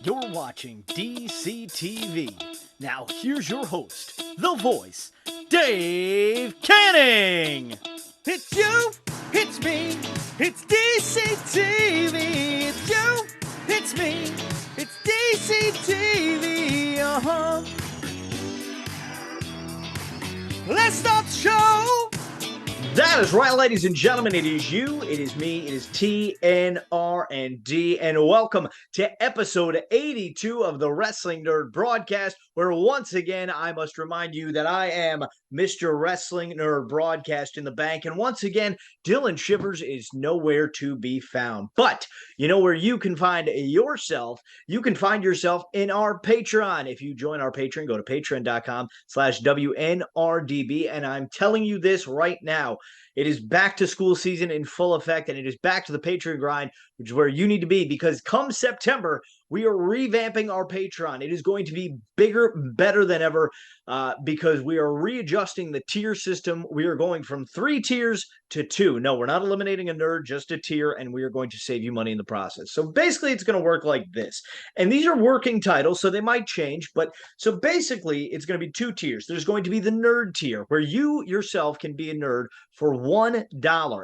You're watching DCTV. Now here's your host, the voice, Dave Canning. It's you, it's me, it's DCTV. It's you, it's me, it's DCTV. Let's start the show. That is right, ladies and gentlemen. It is you, it is me, it is TNR&D, and welcome to episode 82 of the Wrestling Nerd broadcast, where once again I must remind you that I am Mr. Wrestling Nerd Broadcast in the bank, and once again, Dylan Shivers is nowhere to be found. But you know where you can find yourself? You can find yourself in our Patreon. If you join our Patreon, go to patreon.com/WNRDB, and I'm telling you this right now. It is back to school season in full effect, and it is back to the Patreon grind, which is where you need to be, because come September, we are revamping our Patreon. It is going to be bigger, better than ever, because we are readjusting the tier system. We are going from 3 tiers to 2. No, we're not eliminating a nerd, just a tier, and we are going to save you money in the process. So basically, it's going to work like this. And these are working titles, so they might change, but so basically, it's going to be 2 tiers. There's going to be the nerd tier, where you yourself can be a nerd for $1,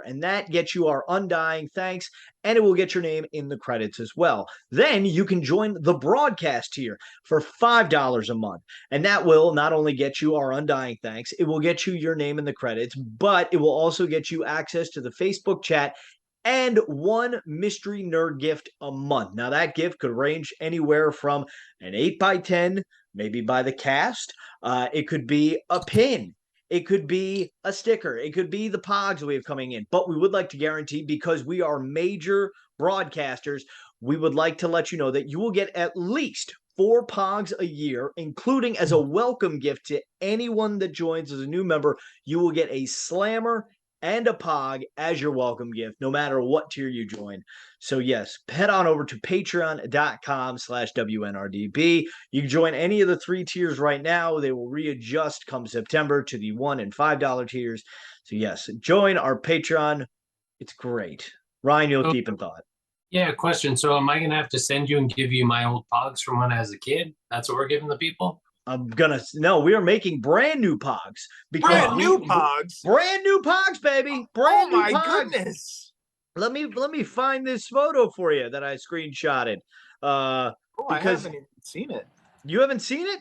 and that gets you our undying thanks, and it will get your name in the credits as well. Then you can join the broadcast tier for $5 a month, and that will not only get you our undying thanks, it will get you your name in the credits, but it will also get you access to the Facebook chat and one mystery nerd gift a month. Now, that gift could range anywhere from an 8x10, maybe by the cast. It could be a pin. It could be a sticker. It could be the pogs we have coming in. But we would like to guarantee, because we are major broadcasters, we would like to let you know that you will get at least 4 pogs a year, including as a welcome gift to anyone that joins as a new member. You will get a slammer and a pog as your welcome gift, no matter what tier you join. So yes, head on over to patreon.com/WNRDB. You can join any of the 3 tiers right now. They will readjust come September to the $1 and $5 tiers. So yes, join our Patreon. It's great. Ryan, you'll keep in thought. Yeah, question. So am I going to have to send you and give you my old pogs from when I was a kid? That's what we're giving the people? No, we are making brand new pogs. Brand new pogs, baby. Brand new pogs. Oh my goodness. Let me find this photo for you that I screenshotted. I haven't even seen it. You haven't seen it?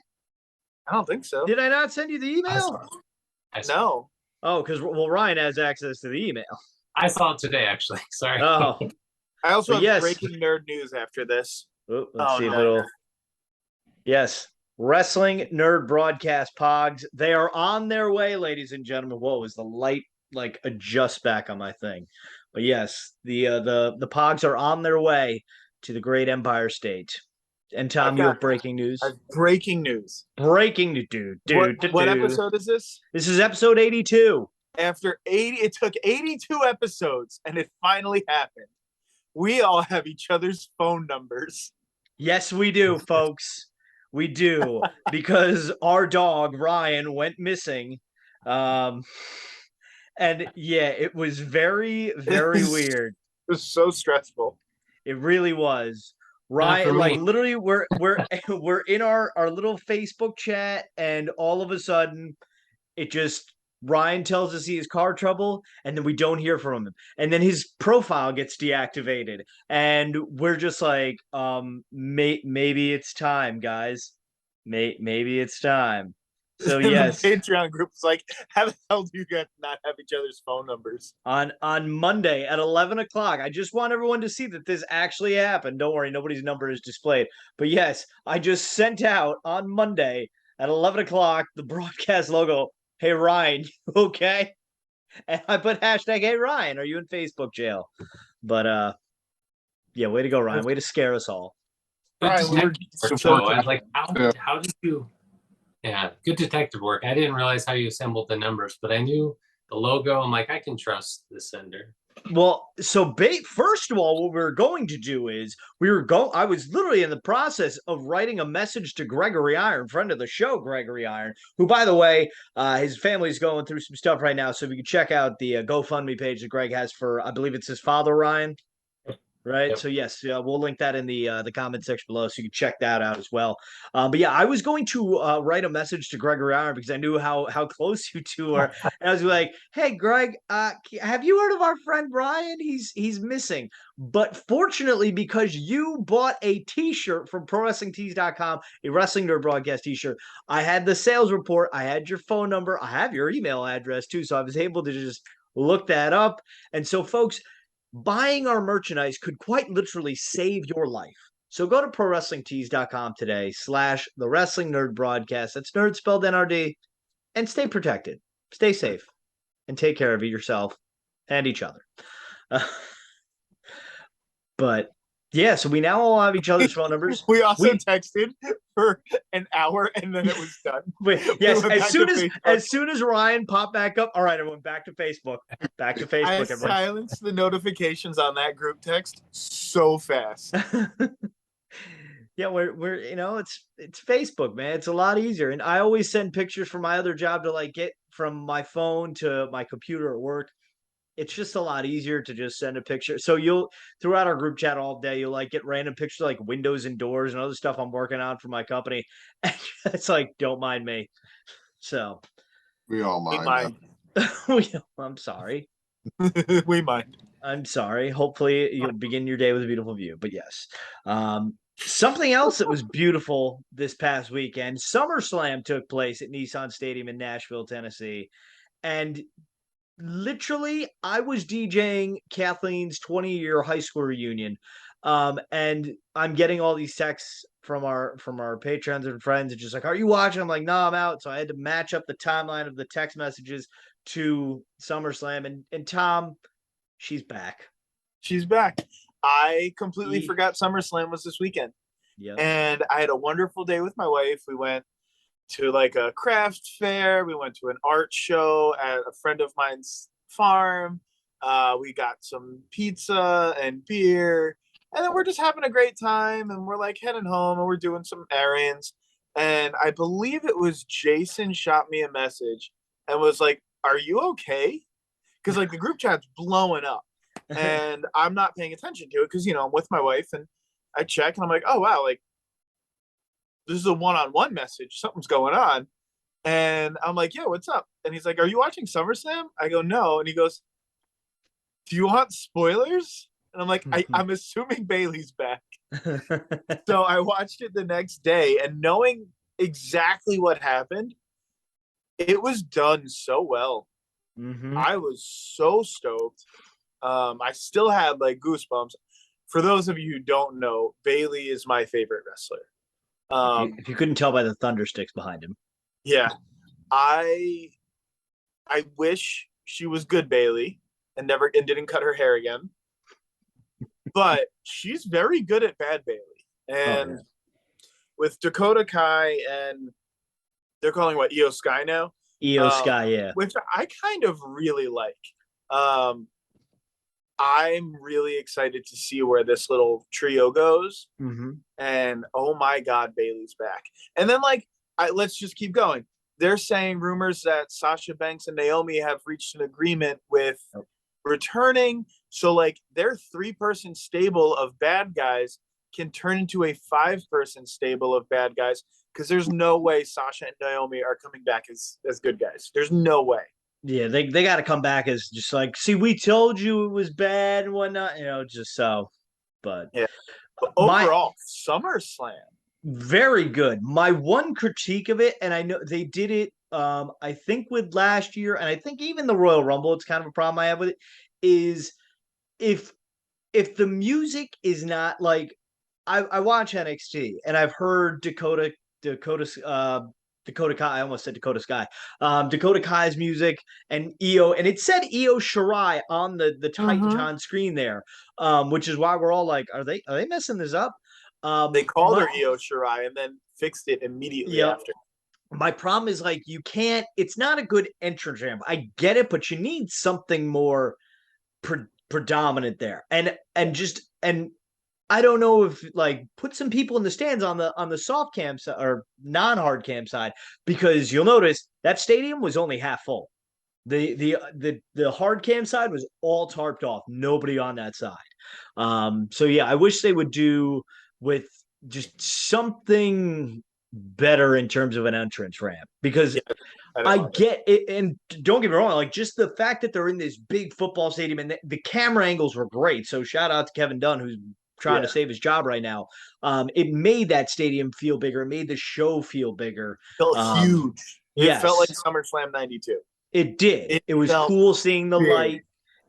I don't think so. Did I not send you the email? No. Oh, because Ryan has access to the email. I saw it today, actually. Sorry. Oh. I also have breaking nerd news after this. Let's see a little. Yes. Wrestling Nerd Broadcast Pogs. They are on their way, ladies and gentlemen. Whoa, is the light adjust back on my thing? But yes, the Pogs are on their way to the Great Empire State. And Tom, you have breaking news. Breaking news. Breaking news, dude. What episode is this? This is episode 82. After 80, it took 82 episodes, and it finally happened. We all have each other's phone numbers. Yes, we do, folks. We do, because our dog, Ryan, went missing. And yeah, it was very, very weird. It was so stressful. It really was. Ryan, literally, we're in our little Facebook chat, and all of a sudden, Ryan tells us he has car trouble, and then we don't hear from him. And then his profile gets deactivated. And we're just like, maybe it's time, guys. Maybe it's time. So yes. The Patreon group is like, how the hell do you guys not have each other's phone numbers? On Monday at 11 o'clock. I just want everyone to see that this actually happened. Don't worry, nobody's number is displayed. But yes, I just sent out on Monday at 11 o'clock the broadcast logo. Hey, Ryan, you okay? And I put hashtag, hey, Ryan, are you in Facebook jail? But, yeah, way to go, Ryan. Way to scare us all. How did you... Yeah, good detective work. I didn't realize how you assembled the numbers, but I knew the logo. I'm like, I can trust the sender. Well, so first of all, what we're going to do is I was literally in the process of writing a message to Gregory Iron, friend of the show, Gregory Iron, who, by the way, his family's going through some stuff right now. So we can check out the GoFundMe page that Greg has for, I believe it's his father, Ryan. Right. Yep. So yes, we'll link that in the comment section below, so you can check that out as well. But yeah, I was going to write a message to Gregory Iron because I knew how close you two are. And I was like, "Hey, Greg, have you heard of our friend Brian? He's missing." But fortunately, because you bought a T-shirt from ProWrestlingTees.com, a Wrestling Nerd Broadcast T-shirt, I had the sales report, I had your phone number, I have your email address too, so I was able to just look that up. And so, folks, buying our merchandise could quite literally save your life. So go to ProWrestlingTees.com today / the Wrestling Nerd Broadcast. That's nerd spelled NRD. And stay protected, stay safe, and take care of yourself and each other. But yeah, so we now all have each other's phone numbers. We also texted for an hour and then it was done. Yes, went as soon as Ryan popped back up, all right, everyone, back to Facebook. Back to Facebook, I everyone. silenced the notifications on that group text so fast. Yeah, we're it's Facebook, man. It's a lot easier. And I always send pictures from my other job to like get from my phone to my computer at work. It's just a lot easier to just send a picture. So you'll throughout our group chat all day, you'll like get random pictures like windows and doors and other stuff I'm working on for my company. And it's like, don't mind me. So We all mind. I'm sorry. We mind. I'm sorry. Hopefully you'll begin your day with a beautiful view. But yes. Something else that was beautiful this past weekend, SummerSlam took place at Nissan Stadium in Nashville, Tennessee. And literally, I was DJing Kathleen's 20-year high school reunion. And I'm getting all these texts from our patrons and friends, and just like, "Are you watching?" I'm like, "No, I'm out." So I had to match up the timeline of the text messages to SummerSlam. And Tom, she's back. She's back. I completely forgot SummerSlam was this weekend. Yeah. And I had a wonderful day with my wife. We went to like a craft fair. We went to an art show at a friend of mine's farm. We got some pizza and beer. And then we're just having a great time. And we're like heading home and we're doing some errands. And I believe it was Jason shot me a message and was like, "Are you okay?" Because like the group chat's blowing up. And I'm not paying attention to it because, I'm with my wife and I check and I'm like, oh, wow, like this is a one-on-one message. Something's going on. And I'm like, yeah, what's up? And he's like, "Are you watching SummerSlam?" I go, "No." And he goes, "Do you want spoilers?" And I'm like, I'm assuming Bailey's back. So I watched it the next day and knowing exactly what happened, it was done so well. Mm-hmm. I was so stoked. I still had like goosebumps. For those of you who don't know, Bailey is my favorite wrestler. If you couldn't tell by the thunder sticks behind him. Yeah. I wish she was good Bailey and didn't cut her hair again. But she's very good at bad Bailey. And with Dakota Kai and they're calling what, Io Sky now? Io Sky, yeah. Which I kind of really like. I'm really excited to see where this little trio goes. Mm-hmm. And oh my God, Bailey's back. And then let's just keep going. They're saying rumors that Sasha Banks and Naomi have reached an agreement with returning. So like their 3-person stable of bad guys can turn into a 5-person stable of bad guys. Because there's no way Sasha and Naomi are coming back as good guys. There's no way. Yeah, they got to come back as just like, see, we told you it was bad and whatnot, just so. But yeah, but overall, SummerSlam, very good. My one critique of it, and I know they did it, I think with last year, and I think even the Royal Rumble, it's kind of a problem I have with it, is if the music is not like, I watch NXT and I've heard Dakota Kai, I almost said Dakota Sky. Dakota Kai's music and Io, and it said Io Shirai on the Titan screen there, which is why we're all like, are they messing this up? They called her Io Shirai and then fixed it immediately after. My problem is like you can't. It's not a good entrance ramp. I get it, but you need something more predominant there, and I don't know if like put some people in the stands on the soft cam or non-hard cam side, because you'll notice that stadium was only half full. The hard cam side was all tarped off, nobody on that side. So yeah, I wish they would do with just something better in terms of an entrance ramp, because I get it, and don't get me wrong, like just the fact that they're in this big football stadium and the camera angles were great. So shout out to Kevin Dunn, who's trying to save his job right now. It made that stadium feel bigger. It made the show feel bigger. Felt huge. It felt like SummerSlam '92. It did. It was cool seeing the light.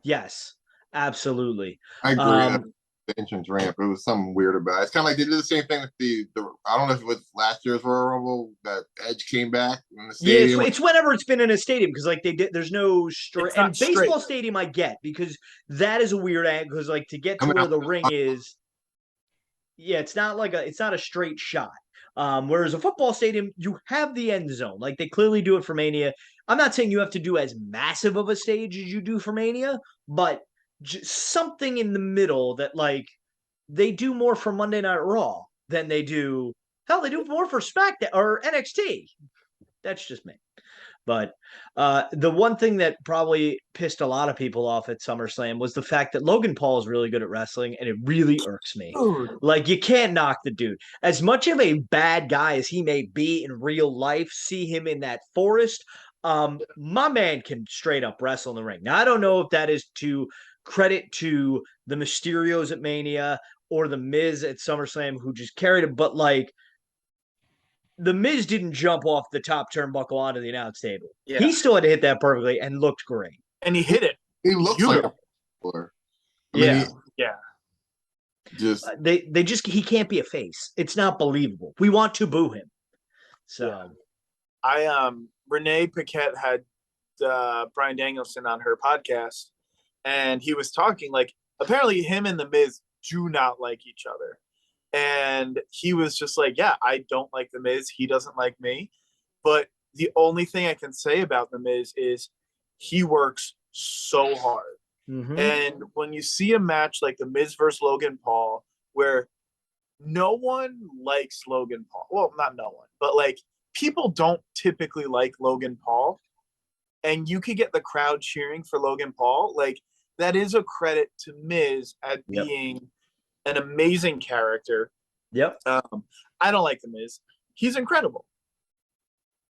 Yes, absolutely. I agree. The entrance ramp, it was something weird about it. It's kind of like they did the same thing with the I don't know if it was last year's Royal Rumble that Edge came back in the stadium. Yeah, it's whenever it's been in a stadium, because like there's no straight, and baseball stadium I get, because that is a weird angle, because like to get to where the ring is, it's not a straight shot. Whereas a football stadium, you have the end zone. Like they clearly do it for Mania. I'm not saying you have to do as massive of a stage as you do for Mania, but just something in the middle that like they do more for Monday Night Raw than they do. Hell, they do more for SmackDown or NXT. That's just me. But the one thing that probably pissed a lot of people off at SummerSlam was the fact that Logan Paul is really good at wrestling, and it really irks me. Dude. Like, you can't knock the dude. As much of a bad guy as he may be in real life, see him in that forest, my man can straight up wrestle in the ring. Now, I don't know if that is to credit to the Mysterios at Mania or the Miz at SummerSlam, who just carried it, but like, the Miz didn't jump off the top turnbuckle onto the announce table. Yeah. He still had to hit that perfectly and looked great. And he hit it. He looks like a player. Just he can't be a face. It's not believable. We want to boo him. So Renee Paquette had Bryan Danielson on her podcast, and he was talking like apparently him and the Miz do not like each other. And he was just like, yeah, I don't like The Miz. He doesn't like me. But the only thing I can say about The Miz is he works so hard. Mm-hmm. And when you see a match like The Miz versus Logan Paul, where no one likes Logan Paul. Well, not no one, but like people don't typically like Logan Paul. And you could get the crowd cheering for Logan Paul. Like that is a credit to Miz at being an amazing character. Yep. I don't like The Miz. He's incredible.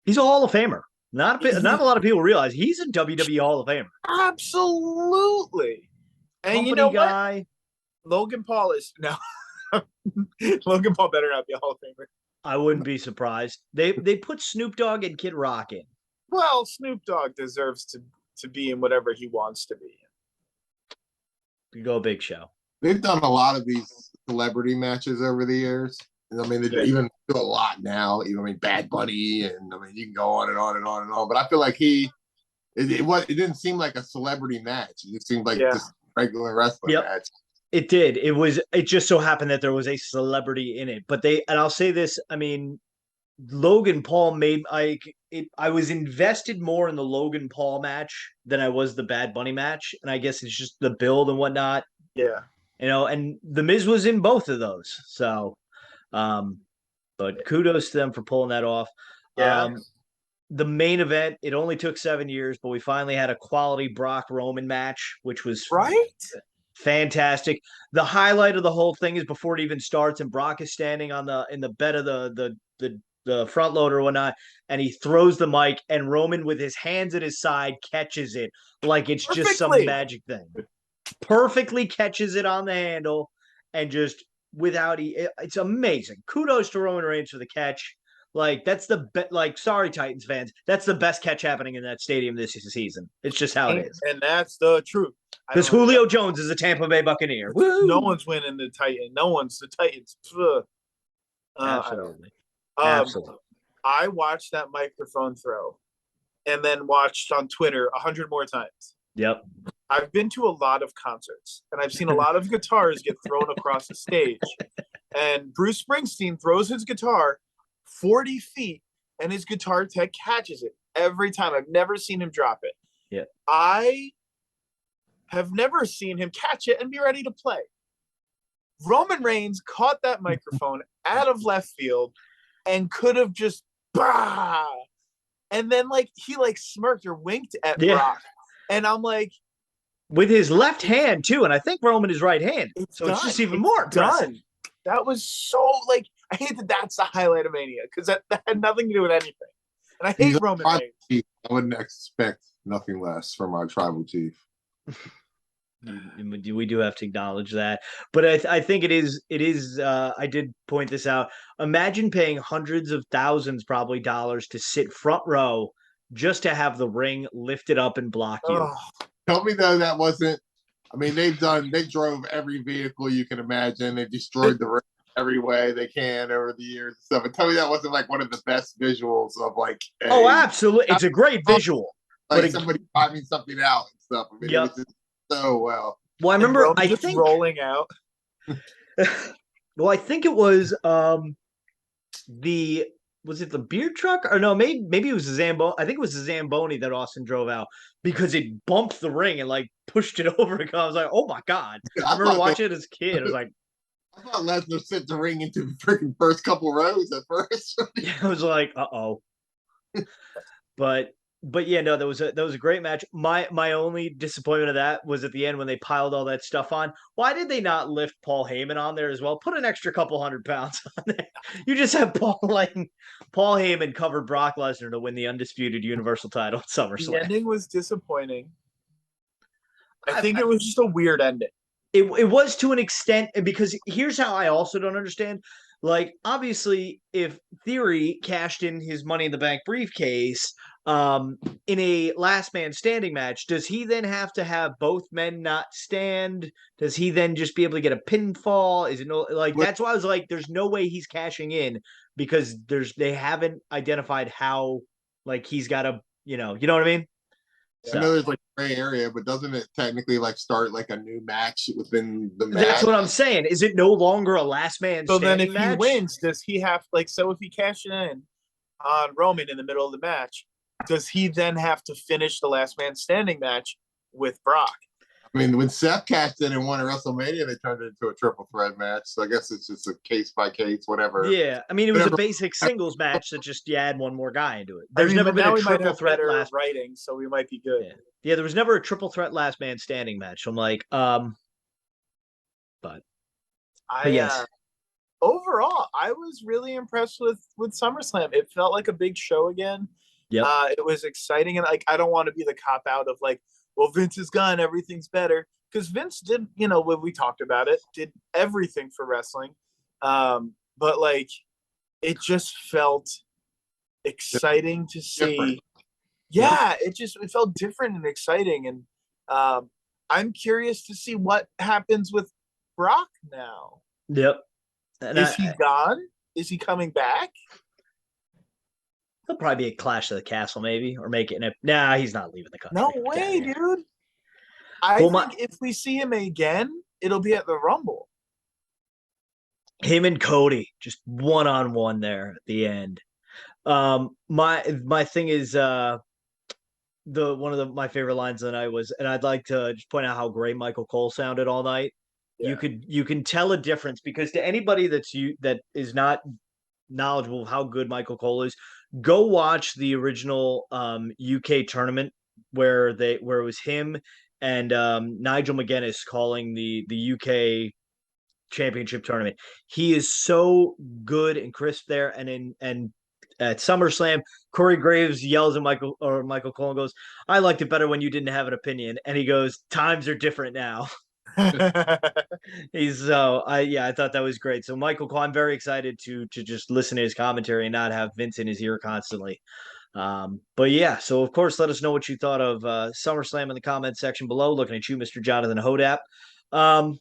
He's a Hall of Famer. Not a lot of people realize he's a WWE Hall of Famer. Absolutely. And company you know guy. What? Logan Paul is no. Logan Paul better not be a Hall of Famer. I wouldn't be surprised. They put Snoop Dogg and Kid Rock in. Well, Snoop Dogg deserves to be in whatever he wants to be in. You go Big Show. They've done a lot of these celebrity matches over the years. I mean, they even do a lot now. I mean, Bad Bunny, and I mean, you can go on and on and on and on. But I feel like it didn't seem like a celebrity match. It seemed like just regular wrestling match. It did. It just so happened that there was a celebrity in it. But and I'll say this, I mean, Logan Paul I was invested more in the Logan Paul match than I was the Bad Bunny match. And I guess it's just the build and whatnot. Yeah. You know, and The Miz was in both of those. So, but kudos to them for pulling that off. Yeah. The main event, it only took 7 years, but we finally had a quality Brock Roman match, which was fantastic. The highlight of the whole thing is before it even starts, and Brock is standing in the bed of the front loader or whatnot, and he throws the mic, and Roman with his hands at his side catches it like it's just some magic thing. Perfectly catches it on the handle, and just it's amazing. Kudos to Roman Reigns for the catch. Like that's sorry Titans fans, that's the best catch happening in that stadium this season. It's just how it is, and that's the truth. Because Julio Jones is a Tampa Bay Buccaneer. Woo! No one's winning the Titans. No one's the Titans. Absolutely. Absolutely. I watched that microphone throw, and then watched on Twitter 100 more times. Yep. I've been to a lot of concerts, and I've seen a lot of guitars get thrown across the stage. And Bruce Springsteen throws his guitar 40 feet, and his guitar tech catches it every time. I've never seen him drop it. Yeah. I have never seen him catch it and be ready to play. Roman Reigns caught that microphone out of left field and could have just and then he smirked or winked at Brock. And I'm like, with his left hand too, and I think Roman is right-handed. It's So done. it's just even It's more impressive. done. That was so like I hate that that's the highlight of Mania because that had nothing to do with anything. And I hate Roman Reigns. I wouldn't expect nothing less from our tribal chief. We do have to acknowledge that, but I think it is. I did point this out. Imagine paying hundreds of thousands, probably dollars, to sit front row just to have the ring lifted up and block you. Oh, Tell me though that wasn't. I mean, they drove every vehicle you can imagine. They destroyed the ring every way they can over the years and stuff. And tell me that wasn't like one of the best visuals of like. Oh, absolutely! It's a great visual. Like somebody driving something out and stuff. I mean, it was just so well. Well, I remember. I think rolling out. Well, I think it was was it the beer truck or no? Maybe it was the Zamboni. I think it was the Zamboni that Austin drove out because it bumped the ring and like pushed it over. And I was like, oh my god! I remember watching it as a kid. I was like, I thought Lesnar sent the ring into the freaking first couple rows at first. I was like, uh-oh. But yeah, no, that was a great match. My only disappointment of that was at the end when they piled all that stuff on. Why did they not lift Paul Heyman on there as well? Put an extra couple hundred pounds on there. You just have Paul Heyman covered Brock Lesnar to win the undisputed Universal title at SummerSlam. The ending was disappointing. I think it was just a weird ending. It was to an extent, because here's how I also don't understand. Like, obviously, if Theory cashed in his Money in the Bank briefcase in a last man standing match, does he then have to have both men not stand? Does he then just be able to get a pinfall? Is it no, like, that's why I was like, there's no way he's cashing in, because they haven't identified how, like, he's got to, you know what I mean? I know there's like a gray area, but doesn't it technically like start like a new match within the match? That's what I'm saying. Is it no longer a last man so standing then if match? he wins, does he have so if he cashes in on Roman in the middle of the match, does he then have to finish the last man standing match with Brock? I mean, when Seth cashed in and won at WrestleMania, they turned it into a triple threat match. So I guess it's just a case by case, whatever. Yeah, I mean, it was a basic singles match that just you add one more guy into it. There's never been a triple threat last writing, so we might be good. Yeah, there was never a triple threat last man standing match. So I'm like, but yes. Overall, I was really impressed with SummerSlam. It felt like a big show again. Yeah, it was exciting, and like I don't want to be the cop out of like, well, Vince is gone, everything's better, because Vince did, when we talked about it, did everything for wrestling, but like it just felt exciting to see. Different. Yeah, it felt different and exciting, and I'm curious to see what happens with Brock now. Yep. And is he gone? Is he coming back? He'll probably be a Clash of the Castle, maybe, or make it. Nah, he's not leaving the country. No way, dude. I think if we see him again, it'll be at the Rumble. Him and Cody, just one-on-one there at the end. My thing is one of my favorite lines of the night was, and I'd like to just point out how great Michael Cole sounded all night. Yeah. You can tell a difference, because to anybody that is not knowledgeable of how good Michael Cole is, go watch the original UK tournament where it was him and Nigel McGuinness calling the UK championship tournament. He is so good and crisp there, and at SummerSlam, Corey Graves yells at Michael Cole and goes, "I liked it better when you didn't have an opinion," and he goes, "Times are different now." I thought that was great. So Michael Cole, I'm very excited to just listen to his commentary and not have Vince in his ear constantly. But yeah, so of course, let us know what you thought of SummerSlam in the comments section below. Looking at you, Mr. Jonathan Hodap. But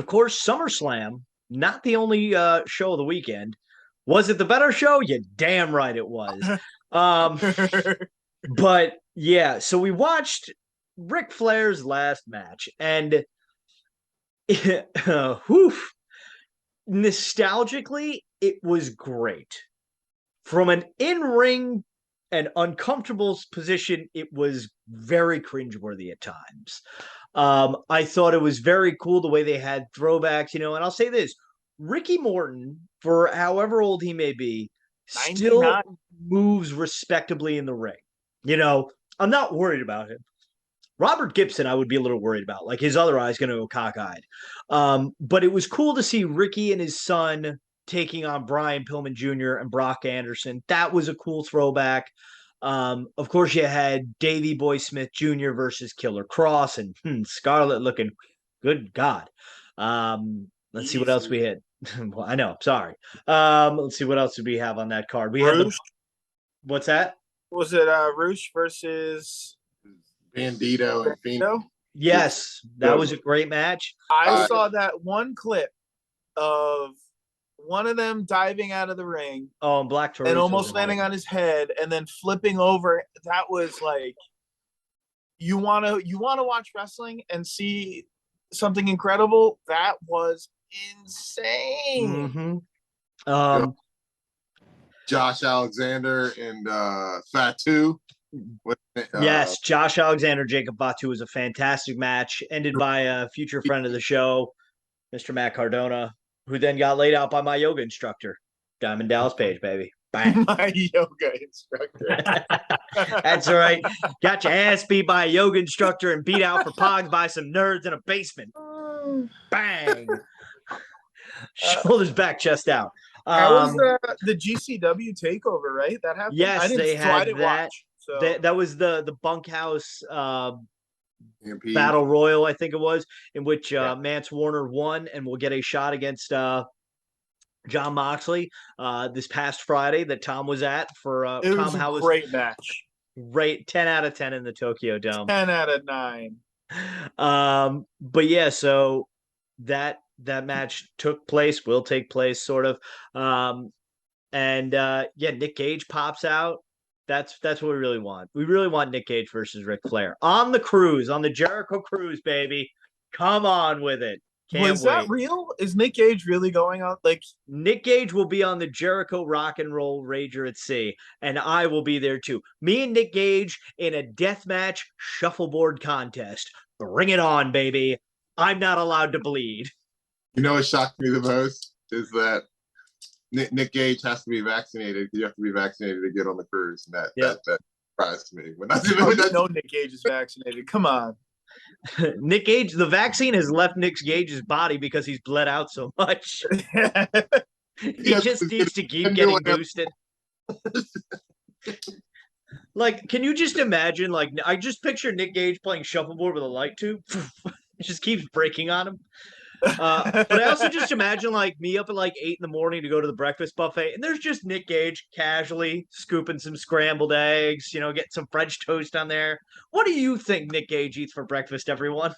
of course, SummerSlam, not the only show of the weekend. Was it the better show? You damn right it was. But yeah, so we watched Ric Flair's last match, and nostalgically, it was great. From an in-ring and uncomfortable position, it was very cringeworthy at times. I thought it was very cool the way they had throwbacks, and I'll say this, Ricky Morton, for however old he may be, 99. Still moves respectably in the ring. I'm not worried about him. Robert Gibson, I would be a little worried about. Like his other eye's going to go cockeyed. But it was cool to see Ricky and his son taking on Brian Pillman Jr. and Brock Anderson. That was a cool throwback. Of course, you had Davey Boy Smith Jr. versus Killer Cross and Scarlett looking good. God. Let's see what else we had. Well, I know. Sorry. Let's see what else did we have on that card. We had what's that? Was it Roosh versus Bandito and Phoenix? Yes, that was a great match. I saw that one clip of one of them diving out of the ring. Oh, and Black Taurus and almost landing on his head and then flipping over. That was like, you want to watch wrestling and see something incredible. That was insane. Mm-hmm. Josh Alexander and Fatu. Yes, Josh Alexander, Jacob Fatu was a fantastic match, ended by a future friend of the show, Mr. Matt Cardona, who then got laid out by my yoga instructor, Diamond Dallas Page, baby. Bang. My yoga instructor. That's right. Got your ass beat by a yoga instructor and beat out for Pogs by some nerds in a basement. Bang. Shoulders back, chest out. That was the GCW takeover, right? That happened. Yes, they had that. Watch, so. That was the bunkhouse battle royal, I think it was, in which Mance Warner won, and will get a shot against John Moxley this past Friday that Tom was at for it Tom was a Howell's great match. Great 10 out of 10 in the Tokyo Dome. 10 out of 9. But yeah, so that match took place, will take place, sort of. Nick Gage pops out. That's what we really want. We really want Nick Gage versus Ric Flair on the cruise, on the Jericho cruise, baby. Come on with it. Was that real? Is Nick Gage really going out? Like, Nick Gage will be on the Jericho Rock and Roll Rager at Sea, and I will be there too. Me and Nick Gage in a deathmatch shuffleboard contest. Bring it on, baby. I'm not allowed to bleed. You know what shocked me the most is that Nick Gage has to be vaccinated. You have to be vaccinated to get on the cruise. And that surprised me. Nick Gage is vaccinated. Come on. Nick Gage, the vaccine has left Nick Gage's body because he's bled out so much. He just needs to keep getting boosted. Like, can you just imagine? Like, I just picture Nick Gage playing shuffleboard with a light tube. It just keeps breaking on him. But I also just imagine like me up at like 8 a.m. to go to the breakfast buffet, and there's just Nick Gage casually scooping some scrambled eggs, getting some French toast on there. What do you think Nick Gage eats for breakfast, everyone?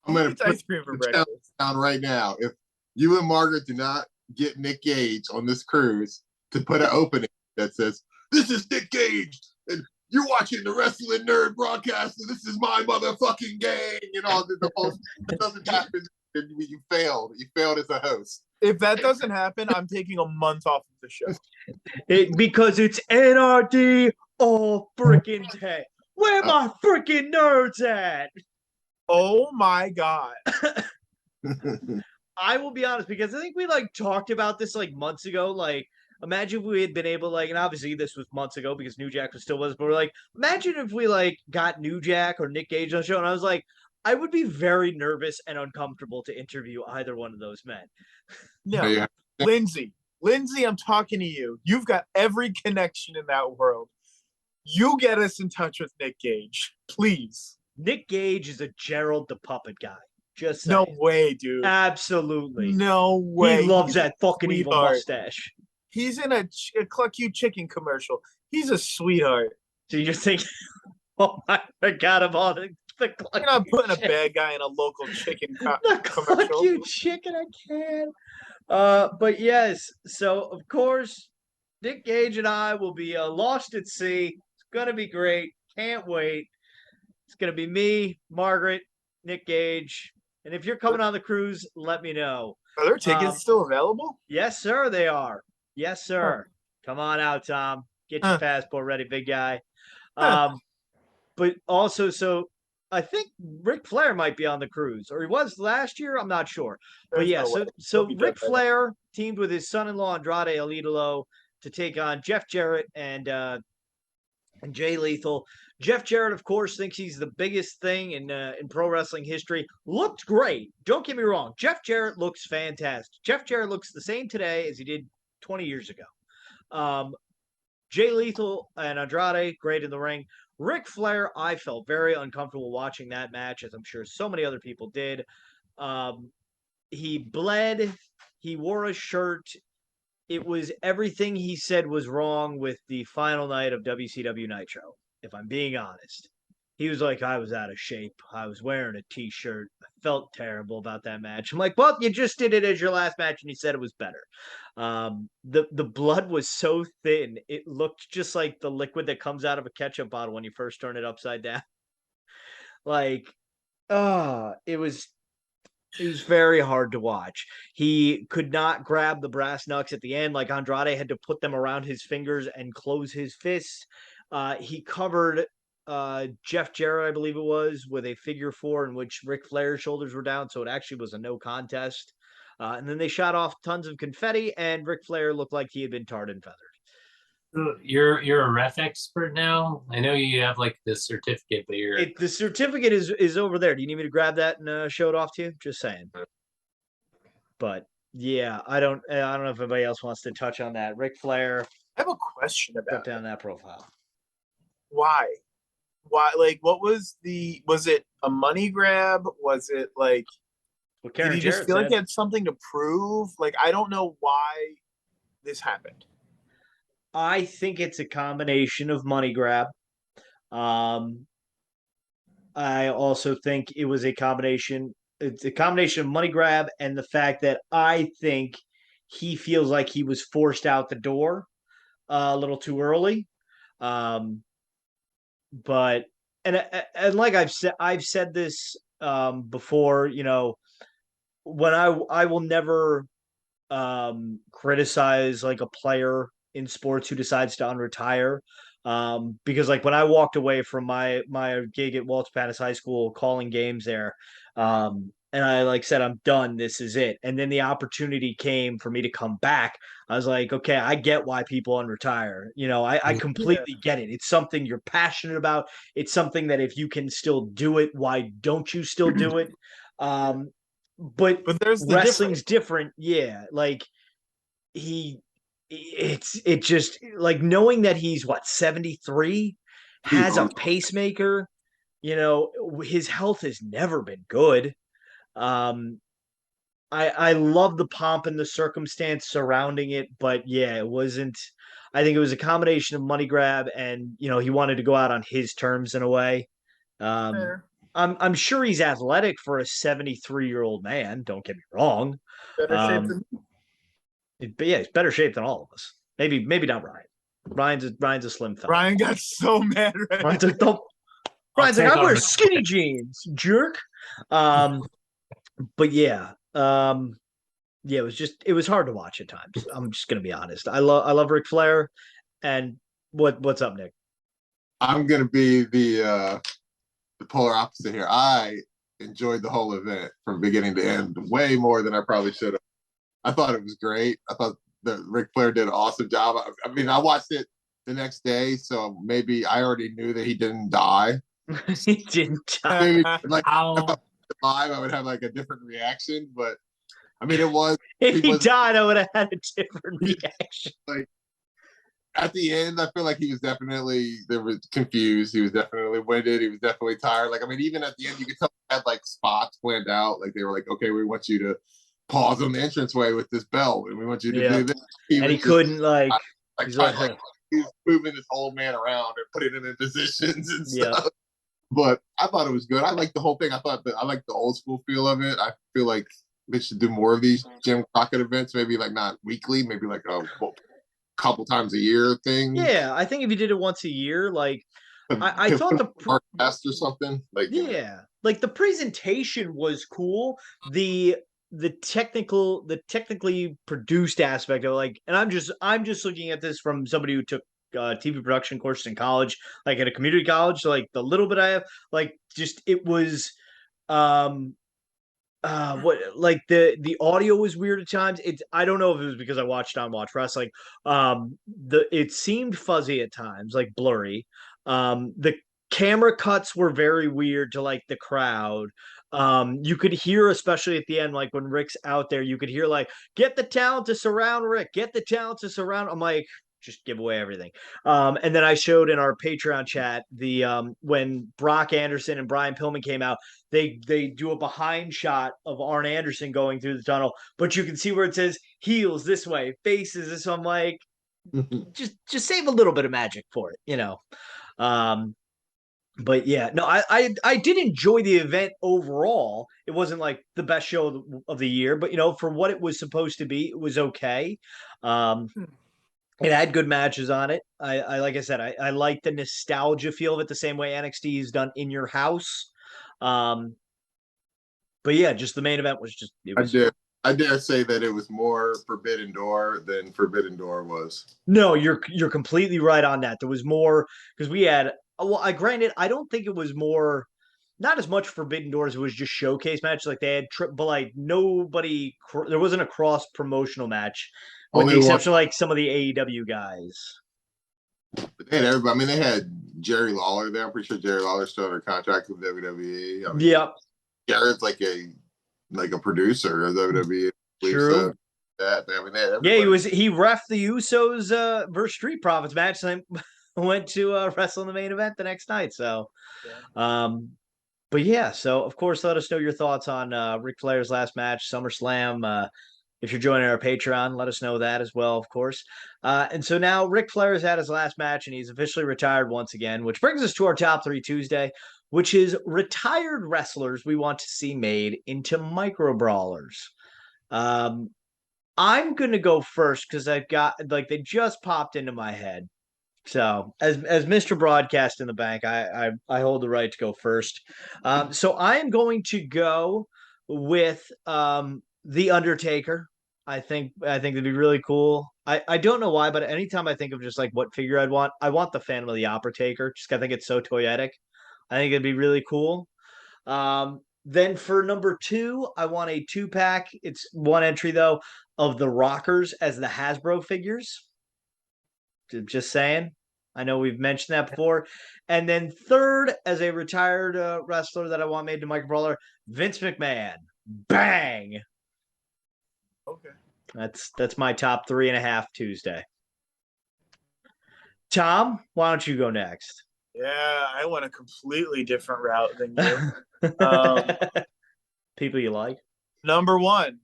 I'm going to put cream for breakfast down right now. If you and Margaret do not get Nick Gage on this cruise to put an opening that says, "This is Nick Gage, and you're watching the Wrestling Nerd broadcast, and this is my motherfucking gang," it doesn't happen. You failed. You failed as a host. If that doesn't happen, I'm taking a month off of the show. Because it's NRD all freaking day. Where my freaking nerds at? Oh my God. I will be honest, because I think we talked about this months ago. Like, imagine if we had been able and obviously this was months ago because New Jack was still with us, but we're imagine if we got New Jack or Nick Gage on the show, and I was I would be very nervous and uncomfortable to interview either one of those men. No, yeah. Lindsay, I'm talking to you. You've got every connection in that world. You get us in touch with Nick Gage, please. Nick Gage is a Gerald the Puppet guy. Just saying. No way, dude. Absolutely. No way. He loves that fucking evil mustache. He's in a Cluck You Chicken commercial. He's a sweetheart. So you just think, oh, I forgot about it. You're not putting a bad guy in a local chicken commercial. Fuck you, chicken, I can. But yes, so of course, Nick Gage and I will be lost at sea. It's gonna be great. Can't wait. It's gonna be me, Margaret, Nick Gage, and if you're coming on the cruise, let me know. Are there tickets still available? Yes, sir. They are. Yes, sir. Come on out, Tom. Get your passport ready, big guy. But also, so. I think Ric Flair might be on the cruise, or he was last year. I'm not sure. But yeah, so Ric Flair teamed with his son-in-law Andrade El Idolo to take on Jeff Jarrett and and Jay Lethal. Jeff Jarrett, of course, thinks he's the biggest thing in pro wrestling history. Looked great. Don't get me wrong. Jeff Jarrett looks fantastic. Jeff Jarrett looks the same today as he did 20 years ago. Jay Lethal and Andrade, great in the ring. Ric Flair, I felt very uncomfortable watching that match, as I'm sure so many other people did. He bled. He wore a shirt. It was everything he said was wrong with the final night of WCW Nitro, if I'm being honest. He was like, I was out of shape. I was wearing a t-shirt. I felt terrible about that match. I'm like, well, you just did it as your last match and you said it was better. The blood was so thin. It looked just like the liquid that comes out of a ketchup bottle when you first turn it upside down. Like, it was very hard to watch. He could not grab the brass knucks at the end. Like Andrade had to put them around his fingers and close his fists. He covered Jeff Jarrett, I believe it was, with a figure four in which Ric Flair's shoulders were down. So it actually was a no contest. And then they shot off tons of confetti, and Ric Flair looked like he had been tarred and feathered. You're a ref expert now. I know you have like the certificate, but the certificate is over there. Do you need me to grab that and show it off to you? Just saying. But yeah, I don't know if anybody else wants to touch on that. Ric Flair. I have a question about down that profile. Why? Like, what was it a money grab? Was it like, did he just feel like he had something to prove? Like, I don't know why this happened. I think it's a combination of money grab. I also think it was a combination. It's a combination of money grab and the fact that I think he feels like he was forced out the door a little too early. But like I've said this before. You know, when I will never criticize like a player in sports who decides to unretire. Because like when I walked away from my gig at Walter Pattis High School calling games there, and I like said, I'm done, this is it. And then the opportunity came for me to come back. I was like, okay, I get why people unretire. You know, I completely get it. It's something you're passionate about. It's something that if you can still do it, why don't you still do it? But there's wrestling's different. Yeah. Like it just like knowing that he's 73, has a pacemaker, you know, his health has never been good. I love the pomp and the circumstance surrounding it, but yeah, it wasn't. I think it was a combination of money grab and, you know, he wanted to go out on his terms in a way. I'm sure he's athletic for a 73-year-old man. Don't get me wrong. Better shape than me. But yeah, he's better shape than all of us. Maybe not Ryan. Ryan's a slim fella. Ryan got so mad. Ryan's like, I wear skinny jeans, jerk. But yeah, it was hard to watch at times. I'm just gonna be honest. I love Ric Flair, and what's up, Nick? I'm gonna be the polar opposite here. I enjoyed the whole event from beginning to end way more than I probably should have. I thought it was great. I thought that Ric Flair did an awesome job. I mean, I watched it the next day, so maybe I already knew that he didn't die. He didn't die. Maybe, like, if I was live, I would have like a different reaction. But I mean, it was. If he died, I would have had a different reaction. Like at the end, I feel like he was definitely confused. He was definitely winded. He was definitely tired. Like, I mean, even at the end, you could tell he had like spots planned out. Like they were like, okay, we want you to pause on the entranceway with this belt, and we want you to do this. He couldn't he's moving this old man around and putting him in positions and stuff. But I thought it was good. I liked the whole thing. I liked the old school feel of it. I feel like they should do more of these Jim Crockett events. Maybe like not weekly, maybe like a couple times a year thing. Yeah, I think if you did it once a year, like I thought the podcast or something. Like like the presentation was cool. The technically produced aspect of like, and I'm just looking at this from somebody who took TV production courses in college, like at a community college. So like the little bit I have, like just it was, like the audio was weird at times. I don't know if it was because I watched on Watch Wrestling. It seemed fuzzy at times, like blurry. The camera cuts were very weird to like the crowd. You could hear, especially at the end, like when Rick's out there, you could hear like, get the talent to surround Rick, get the talent to surround. I'm like, just give away everything. And then I showed in our Patreon chat the when Brock Anderson and Brian Pillman came out, they do a behind shot of Arn Anderson going through the tunnel, but you can see where it says heels this way, faces this. So I'm like, just save a little bit of magic for it, you know. But yeah, no, I did enjoy the event overall. It wasn't like the best show of the year, but you know, for what it was supposed to be, it was okay. It had good matches on it. I like I said, I like the nostalgia feel of it the same way NXT is done in your house. But yeah, just the main event was just it was. I dare say that it was more Forbidden Door than Forbidden Door was. No, you're completely right on that. There was more because we had. Well, I granted, I don't think it was more, not as much Forbidden Doors. It was just showcase matches. Like they had but like nobody. There wasn't a cross promotional match, with Only the one. exception of like some of the AEW guys. But they had everybody. I mean, they had Jerry Lawler there. I'm pretty sure Jerry Lawler's still under contract with WWE. I mean, Yep, Jared's like a producer of WWE. true. So that I mean, Yeah, he reffed the Usos versus Street Profits match, and then went to wrestle in the main event the next night. So, but yeah, so of course, let us know your thoughts on Ric Flair's last match, SummerSlam. If you're joining our Patreon, let us know that as well, of course. And so now Ric Flair has had his last match, and he's officially retired once again, which brings us to our top 3 Tuesday, which is retired wrestlers we want to see made into micro brawlers. I'm gonna go first because I've got like they just popped into my head. So as Mr. Broadcast in the bank, I hold the right to go first. So I am going to go with the Undertaker. I think it'd be really cool. I don't know why, but anytime I think of just like what figure I want the Phantom of the Opera Taker. Just 'cause I think it's so toyetic. I think it'd be really cool. Then for number 2, I want a 2-pack. It's one entry though of the Rockers as the Hasbro figures. Just saying. I know we've mentioned that before. And then third, as a retired wrestler that I want made to Micro Brawler, Vince McMahon. Bang. Okay. That's my top 3.5 Tuesday. Tom, why don't you go next? Yeah, I went a completely different route than you. People you like? Number 1,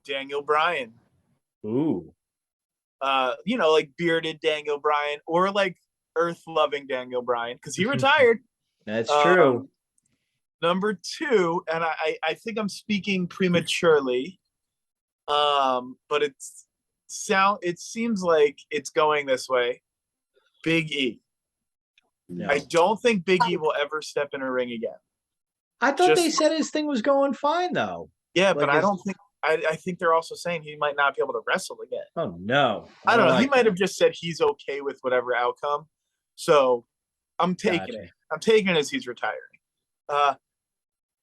Daniel Bryan. Ooh. Like bearded Daniel Bryan or like earth-loving Daniel Bryan because he retired. That's true. Number 2, and I think I'm speaking prematurely, but it seems like it's going this way. Big E. No. I don't think Big E will ever step in a ring again. I thought they said his thing was going fine though. Yeah, Like but I don't think. I think they're also saying he might not be able to wrestle again. Oh no! I don't know. Like he might have just said he's okay with whatever outcome. So I'm taking it. I'm taking it as he's retiring.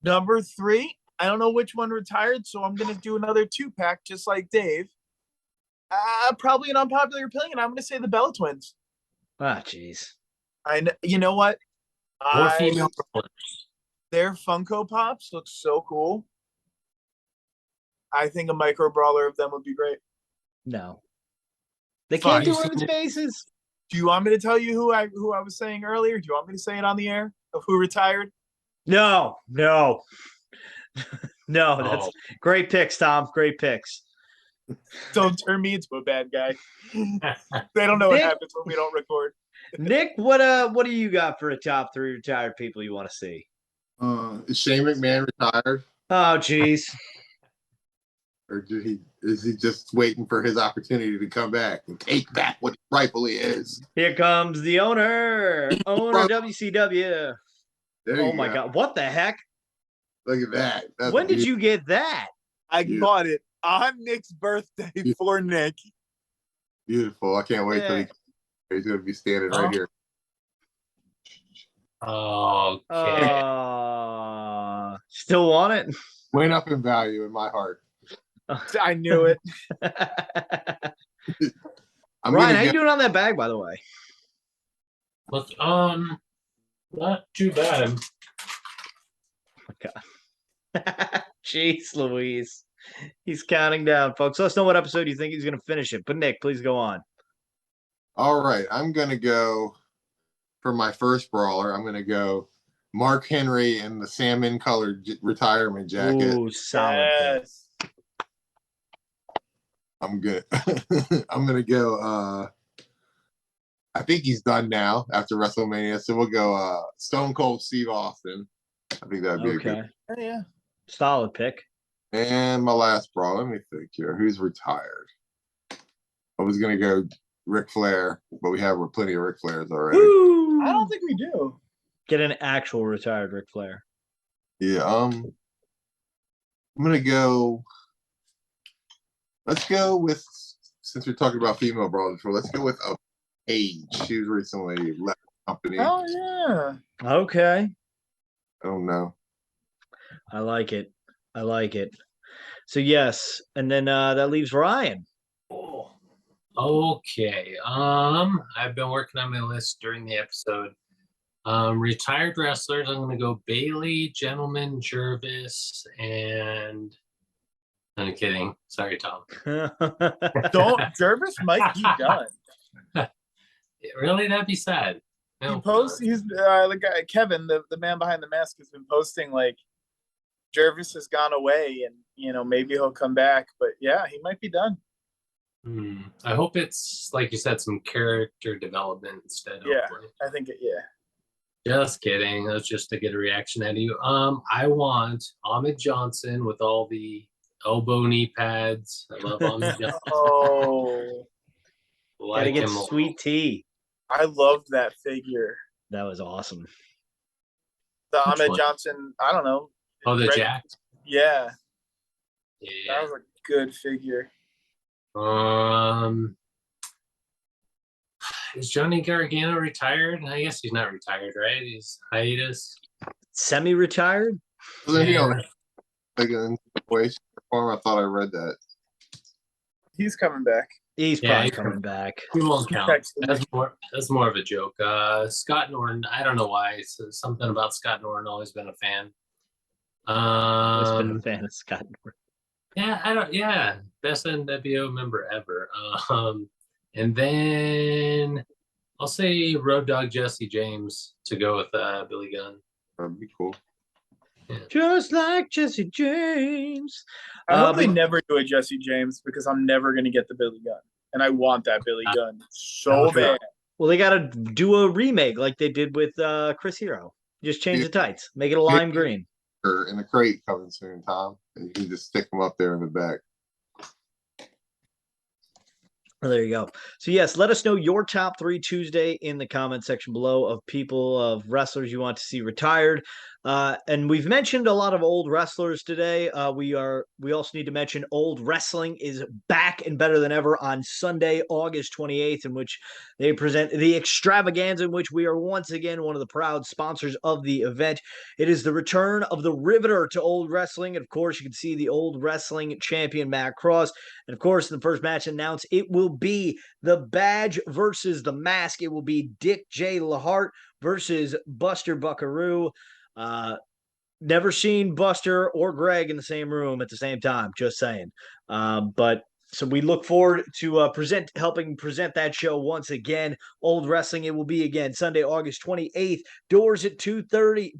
Number 3, I don't know which one retired, so I'm gonna do another 2-pack, just like Dave. Probably an unpopular opinion. I'm gonna say the Bella Twins. Ah, jeez. You know what? More female wrestlers. Their Funko Pops look so cool. I think a micro brawler of them would be great. No, they Fine. can't do women's faces. Do you want me to tell you who I was saying earlier? Do you want me to say it on the air of who retired? No. That's great picks, Tom. Great picks. Don't turn me into a bad guy. They don't know what happens when we don't record. Nick, what do you got for a top 3 retired people you want to see? Is Shane McMahon retired? Oh, jeez. Or is he just waiting for his opportunity to come back and take back what he rightfully is? Here comes the owner WCW. Oh my God. What the heck? Look at that. That's when did you get that? I bought it on Nick's birthday for Nick. Beautiful. I can't wait till he's going to be standing right here. Okay. Still want it? Went up in value in my heart. I knew it. Ryan, how you doing on that bag, by the way? Look, not too bad. Jeez Louise. He's counting down, folks. Let us know what episode you think he's going to finish it. But Nick, please go on. All right, I'm gonna go for my first brawler. I'm gonna go Mark Henry in the salmon colored retirement jacket. Ooh, solid pick. Yes. I'm good. I'm gonna go. I think he's done now after WrestleMania, so we'll go Stone Cold Steve Austin. I think that'd be a Okay. good. Yeah. Solid pick. And my last brawl. Let me think here. Who's retired? I was gonna go Ric Flair, but we have plenty of Ric Flairs already. Woo! I don't think we do. Get an actual retired Ric Flair. Yeah. I'm gonna go. Let's go with, since we're talking about female brawlers before, let's go with a Paige. She was recently left the company. Oh yeah. Okay. I don't know. I like it. I like it. So yes, and then that leaves Ryan. Oh. Okay. I've been working on my list during the episode. Retired wrestlers. I'm gonna go Bailey, Gentleman, Jervis, and I'm kidding. Sorry, Tom. Don't Jervis might be done. Really? That'd be sad. He posts. He's the guy Kevin, the man behind the mask, has been posting like Jervis has gone away, and maybe he'll come back. But yeah, he might be done. I hope it's like you said, some character development instead. Yeah, hopefully. I think it. Yeah. Just kidding. That's just to get a reaction out of you. I want Ahmed Johnson with all the elbow knee pads. I love Ahmed Johnson. Oh, Gotta get him sweet tea. I loved that figure. That was awesome. The Which Ahmed one? Johnson. I don't know. Oh, the Red- Jack. Yeah, Yeah. that was a good figure. Is Johnny Gargano retired? I guess he's not retired, right? He's hiatus. Semi-retired? Wasn't he Yeah. on the voice form? I thought I read that. He's coming back. He's Yeah, probably he's coming back. He won't count. Texted me. That's more of a joke. Scott Norton. I don't know why. It's something about Scott Norton. Always been a fan. I've been a fan of Scott Norton. Yeah, best NWO member ever. And then I'll say Road Dogg Jesse James to go with Billy Gunn. That'd be cool. Just like Jesse James. I hope they but- never do a Jesse James because I'm never going to get the Billy Gunn. And I want that Billy Gunn so Oh, sure. bad. Well, they got to do a remake like they did with Chris Hero. Just change the tights. Make it a lime green. Or in the crate coming soon, Tom. And you can just stick them up there in the back. Well, there you go. So, yes, let us know your top 3 Tuesday in the comment section below of people, of wrestlers you want to see retired. And we've mentioned a lot of old wrestlers today. We also need to mention Old Wrestling is back and better than ever on Sunday, August 28th, in which they present the extravaganza, in which we are once again one of the proud sponsors of the event. It is the return of the Riveter to Old Wrestling. And of course, you can see the Old Wrestling champion, Matt Cross. And of course, in the first match announced, it will be the Badge versus the Mask. It will be Dick J. Lahart versus Buster Buckaroo. Never seen Buster or Greg in the same room at the same time, just saying. But so we look forward to helping present that show once again. Old Wrestling, it will be again Sunday, August 28th. Doors at 2:30.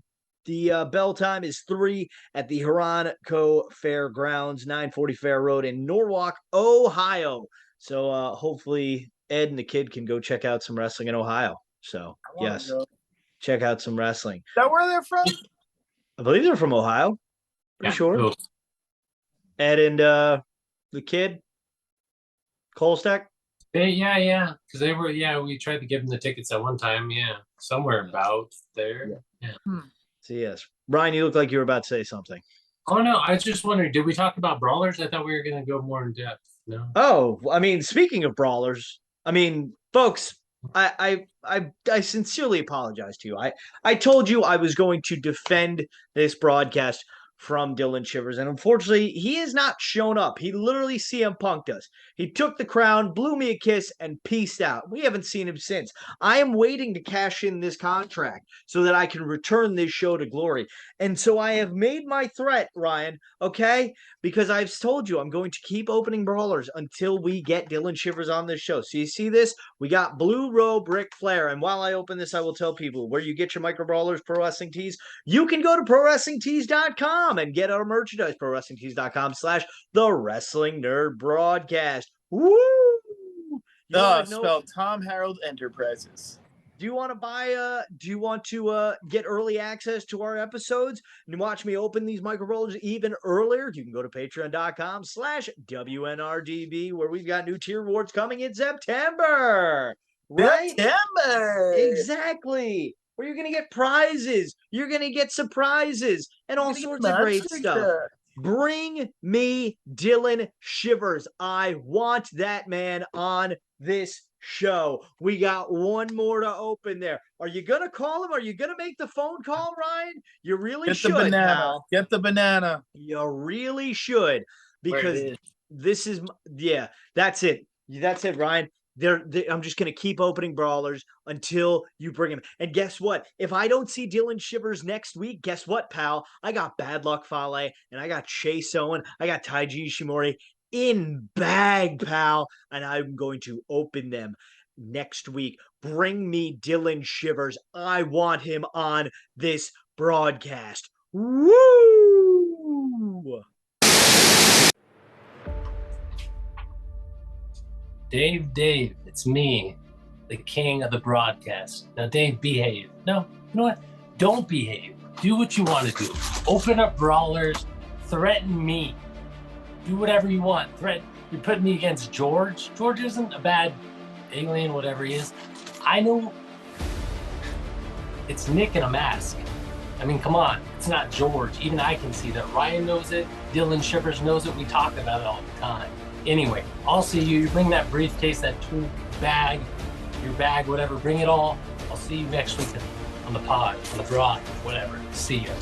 The bell time is 3 at the Huronco Fairgrounds, 940 Fair Road in Norwalk, Ohio. So hopefully Ed and the kid can go check out some wrestling in Ohio. So I wanna yes, go. Is check out some wrestling. that where they're from? I believe they're from Ohio. Pretty sure. Cool. Ed and the kid, Colstack. Yeah. Because they were, we tried to give them the tickets at one time. Yeah. Somewhere about there. Yeah. So yes, Ryan, you look like you were about to say something. Oh no, I was just wondering, did we talk about brawlers? I thought we were gonna go more in depth. No. Oh, I mean, speaking of brawlers, I mean, folks, I sincerely apologize to you. I told you I was going to defend this broadcast from Dylan Shivers. And unfortunately, he has not shown up. He literally CM Punk'd us. He took the crown, blew me a kiss, and peaced out. We haven't seen him since. I am waiting to cash in this contract so that I can return this show to glory. And so I have made my threat, Ryan, okay? Because I've told you I'm going to keep opening brawlers until we get Dylan Shivers on this show. So you see this? We got Blue Robe Ric Flair. And while I open this, I will tell people where you get your micro brawlers, Pro Wrestling Tees. You can go to ProWrestlingTees.com and get our merchandise, ProWrestlingTees.com/The Wrestling Nerd Broadcast. Woo! Spelled Tom Harold Enterprises. Do you want to buy? Do you want to get early access to our episodes and watch me open these micro brawlers even earlier? You can go to Patreon.com/WNRDB, where we've got new tier rewards coming in September. Right? September. Exactly. Where you're gonna get prizes, you're gonna get surprises, and all sorts of great stuff. Bring me Dylan Shivers. I want that man on this show. We got one more to open there. Are you gonna call him? Are you gonna make the phone call, Ryan? You really should, pal. Get the banana. You really should, because this is that's it. That's it, Ryan. I'm just going to keep opening brawlers until you bring him. And guess what? If I don't see Dylan Shivers next week, guess what, pal? I got Bad Luck Fale, and I got Chase Owen, I got Taiji Ishimori in bag, pal. And I'm going to open them next week. Bring me Dylan Shivers. I want him on this broadcast. Woo! Dave, it's me, the king of the broadcast. Now, Dave, behave. No, you know what? Don't behave. Do what you want to do. Open up brawlers. Threaten me. Do whatever you want. You're putting me against George. George isn't a bad alien, whatever he is. I know it's Nick in a mask. I mean, come on. It's not George. Even I can see that. Ryan knows it. Dylan Shivers knows it. We talk about it all the time. Anyway, I'll see you. You bring that briefcase, that tool bag, your bag, whatever. Bring it all. I'll see you next week on the pod, on the broad, whatever. See ya.